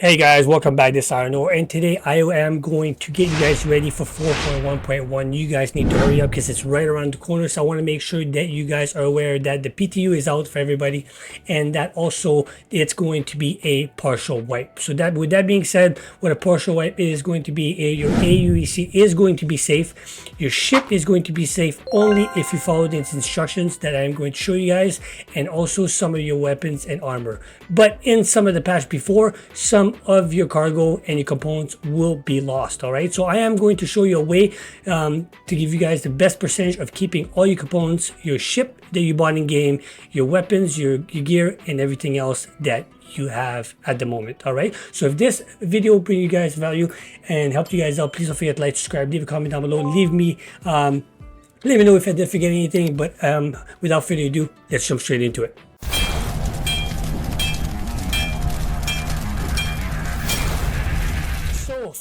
Hey guys, welcome back to Ironore, and today I am going to get you guys ready for 4.1.1. You guys need to hurry up because it's right around the corner, so I want to make sure that you guys are aware that the PTU is out for everybody and that also it's going to be a partial wipe. So that with that being said, what a partial wipe is going to be, your AUEC is going to be safe, your ship is going to be safe only if you follow the instructions that I'm going to show you guys, and also some of your weapons and armor. But in some of the patch before, some of your cargo and your components will be lost. All right, so I am going to show you a way to give you guys the best percentage of keeping all your components, your ship that you bought in game, your weapons, your gear, and everything else that you have at the moment. All right, so if this video will bring you guys value and help you guys out, please don't forget to like, subscribe, leave a comment down below, let me know if I did forget anything. But without further ado, let's jump straight into it.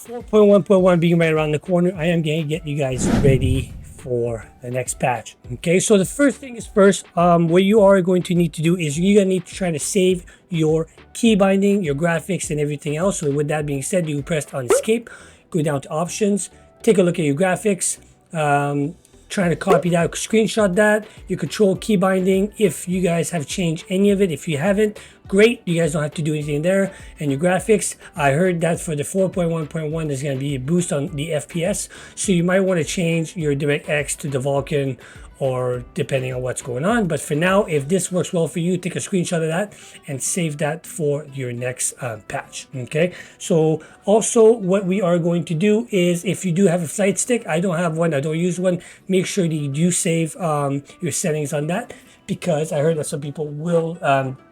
4.1.1 being right around the corner, I am going to get you guys ready for the next patch. Okay, so the first thing is first, what you are going to need to do is you're going to need to try to save your key binding, your graphics, and everything else. So with that being said, you press on escape, go down to options, take a look at your graphics, trying to copy that, screenshot that, your control key binding. If you guys have changed any of it, if you haven't, great, you guys don't have to do anything there. And your graphics, I heard that for the 4.1.1 there's going to be a boost on the FPS, so you might want to change your DirectX to the Vulkan, or depending on what's going on. But for now, if this works well for you, take a screenshot of that and save that for your next patch. Okay, so also what we are going to do is, if you do have a flight stick, I don't have one, I don't use one, make sure that you do save your settings on that, because I heard that some people will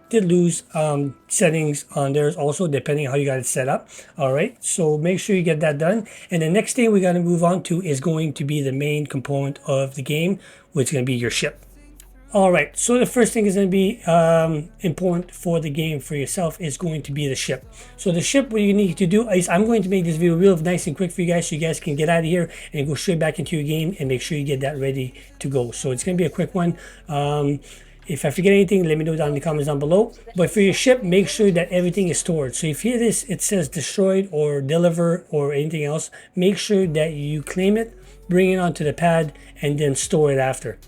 did lose settings on theirs also, depending on how you got it set up. All right, so make sure you get that done. And the next thing we got to move on to is going to be the main component of the game, which is going to be your ship. All right, so the first thing is going to be important for the game for yourself is going to be the ship. So the ship, what you need to do is, I'm going to make this video real nice and quick for you guys, so you guys can get out of here and go straight back into your game and make sure you get that ready to go. So it's going to be a quick one. If I forget anything, let me know down in the comments down below. But for your ship, make sure that everything is stored. So if you hear this, it says destroyed or deliver or anything else, make sure that you claim it, bring it onto the pad, and then store it after.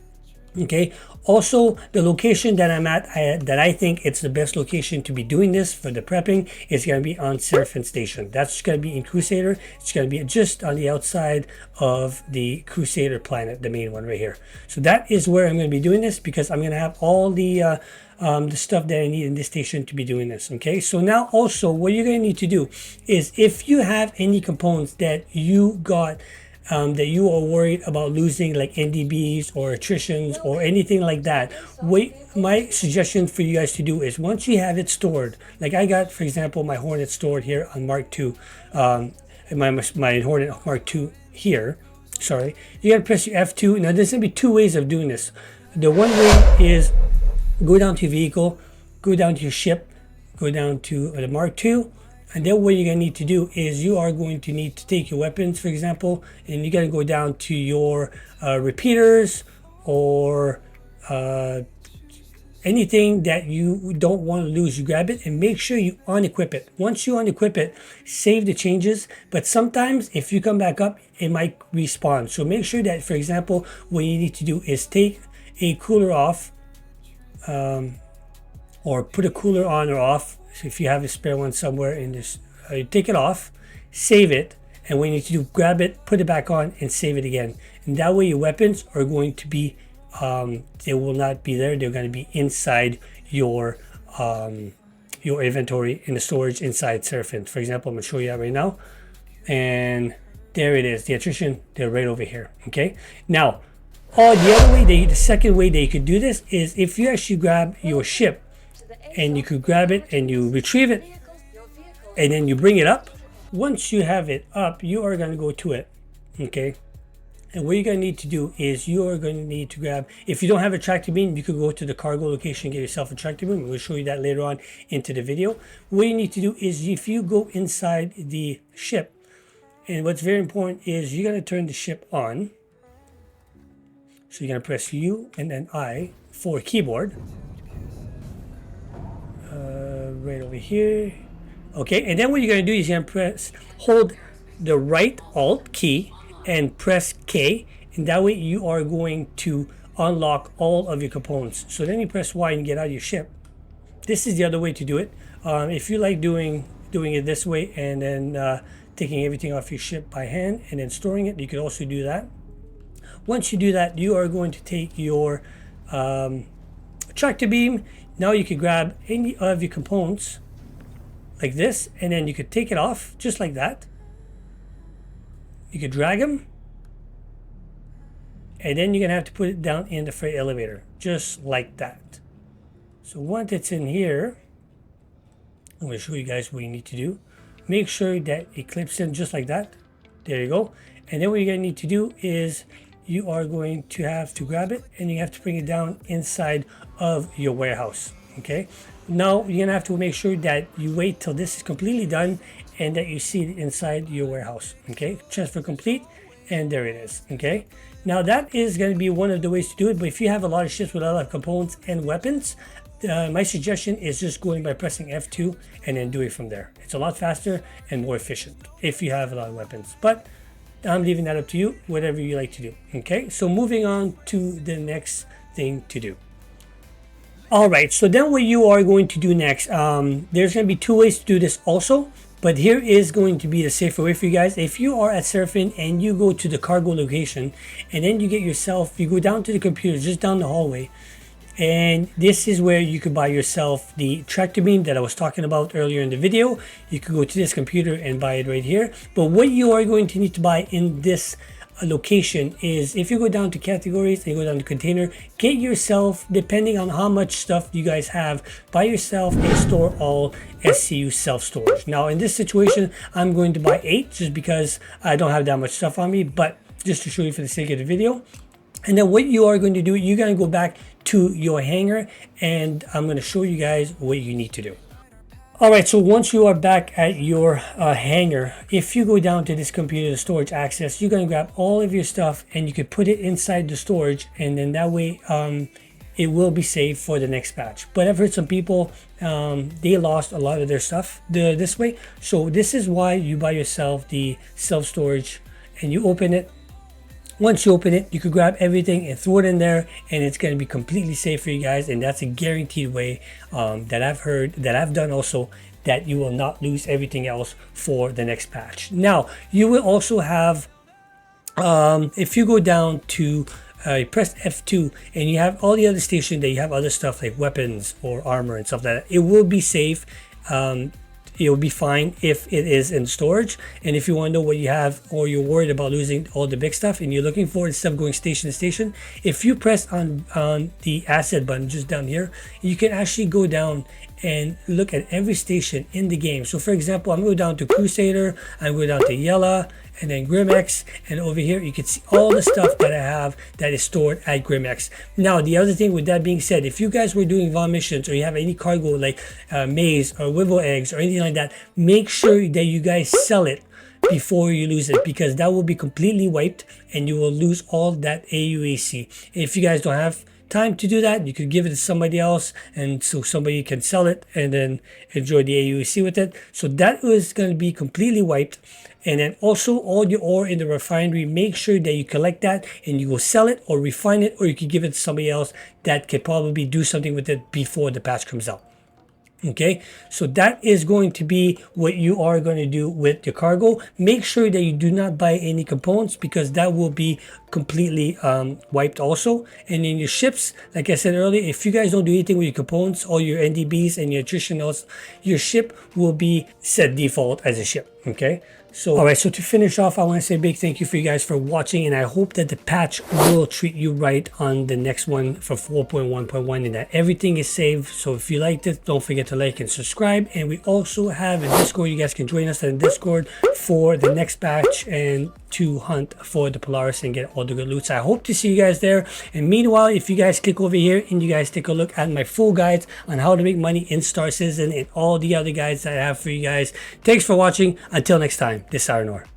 Okay, also the location that I'm at, that I think it's the best location to be doing this for the prepping, is going to be on Seraphin Station. That's going to be in Crusader. It's going to be just on the outside of the Crusader planet, the main one right here. So that is where I'm going to be doing this, because I'm going to have all the stuff that I need in this station to be doing this. Okay, so now also what you're going to need to do is, if you have any components that you got that you are worried about losing, like NDBs or attritions or anything like that, my suggestion for you guys to do is, once you have it stored, like I got, for example, my Hornet stored here on Mark II, my Hornet Mark II here, sorry, you gotta press your F2. Now there's gonna be two ways of doing this. The one way is go down to vehicle, go down to your ship, go down to the Mark II, and then what you're going to need to do is, you are going to need to take your weapons, for example, and you're going to go down to your repeaters, or anything that you don't want to lose. You grab it and make sure you unequip it. Once you unequip it, save the changes. But sometimes if you come back up, it might respawn. So make sure that, for example, what you need to do is take a cooler off, or put a cooler on or off. So if you have a spare one somewhere in this, you take it off, save it, and when you need to do, grab it, put it back on, and save it again. And that way your weapons are going to be, they will not be there. They're going to be inside your inventory, in the storage inside Seraphin. For example, I'm going to show you that right now. And there it is, the attrition, they're right over here. Okay, now the other way, the second way that you could do this is, if you actually grab your ship, and you could grab it and you retrieve it, and then you bring it up. Once you have it up, you are going to go to it. Okay, and what you're going to need to do is, you are going to need to grab, if you don't have a tractor beam, you could go to the cargo location and get yourself a tractor beam. We'll show you that later on into the video. What you need to do is, if you go inside the ship, and what's very important is, you're going to turn the ship on. So you're going to press U and then I for keyboard. Right over here, Okay, and then what you're going to do is you're going to hold the right Alt key and press K, and that way you are going to unlock all of your components. So then you press Y and get out of your ship. This is the other way to do it. If you like doing it this way and then taking everything off your ship by hand and then storing it, you could also do that. Once you do that, you are going to take your tractor beam. Now you could grab any of your components like this, and then you could take it off just like that. You could drag them, and then you're gonna have to put it down in the freight elevator just like that. So once it's in here, I'm going to show you guys what you need to do. Make sure that it clips in just like that. There you go. And then what you're going to need to do is you are going to have to grab it and you have to bring it down inside of your warehouse. Okay. Now you're going to have to make sure that you wait till this is completely done and that you see it inside your warehouse. Okay. Transfer complete. And there it is. Okay. Now that is going to be one of the ways to do it. But if you have a lot of ships with a lot of components and weapons, my suggestion is just going by pressing F2 and then do it from there. It's a lot faster and more efficient if you have a lot of weapons. But I'm leaving that up to you, whatever you like to do. Okay, so moving on to the next thing to do. All right, so then what you are going to do next, there's going to be two ways to do this also. But here is going to be the safer way for you guys. If you are at Surfing and you go to the cargo location and then you get yourself, you go down to the computer just down the hallway. And this is where you could buy yourself the tractor beam that I was talking about earlier in the video. You could go to this computer and buy it right here. But what you are going to need to buy in this location is, if you go down to categories and you go down to container, get yourself, depending on how much stuff you guys have, buy yourself a store all SCU self-storage. Now in this situation, I'm going to buy 8 just because I don't have that much stuff on me, but just to show you for the sake of the video. And then what you are going to do, you're going to go back to your hangar and I'm going to show you guys what you need to do. All right, so once you are back at your hangar, if you go down to this computer, the storage access, you're going to grab all of your stuff and you can put it inside the storage, and then that way it will be saved for the next batch. But I've heard some people, they lost a lot of their stuff this way. So this is why you buy yourself the self-storage and you open it. Once you open it, you could grab everything and throw it in there, and it's going to be completely safe for you guys. And that's a guaranteed way that I've heard, that I've done also, that you will not lose everything else for the next patch. Now, you will also have, if you go down to press F2 and you have all the other stations that you have other stuff like weapons or armor and stuff like that, it will be safe. It will be fine if it is in storage. And if you want to know what you have, or you're worried about losing all the big stuff and you're looking for it instead of going station to station, if you press on the asset button just down here, you can actually go down and look at every station in the game. So for example, I'm going to go down to Crusader, I'm going down to Yella, and then Grim-X, and over here you can see all the stuff that I have that is stored at Grim-X. Now the other thing, with that being said, if you guys were doing VOM missions or you have any cargo like maize or wivel eggs or anything like that, make sure that you guys sell it before you lose it, because that will be completely wiped and you will lose all that AUAC. If you guys don't have time to do that, you could give it to somebody else, and so somebody can sell it and then enjoy the AUC with it. So that is going to be completely wiped. And then also all your ore in the refinery, make sure that you collect that and you will sell it or refine it, or you could give it to somebody else that could probably do something with it before the patch comes out. Okay, so that is going to be what you are going to do with your cargo. Make sure that you do not buy any components, because that will be completely wiped also. And in your ships, like I said earlier, if you guys don't do anything with your components, all your NDBs and your attritionals, your ship will be set default as a ship. Okay, so all right, so to finish off, I want to say a big thank you for you guys for watching, and I hope that the patch will treat you right on the next one for 4.1.1 and that everything is saved. So if you liked it, don't forget to like and subscribe. And we also have a Discord. You guys can join us in Discord for the next batch and to hunt for the Polaris and get all the good loot. So I hope to see you guys there. And meanwhile, if you guys click over here and you guys take a look at my full guides on how to make money in Star Citizen and all the other guides that I have for you guys. Thanks for watching. Until next time, this is xX-ironore.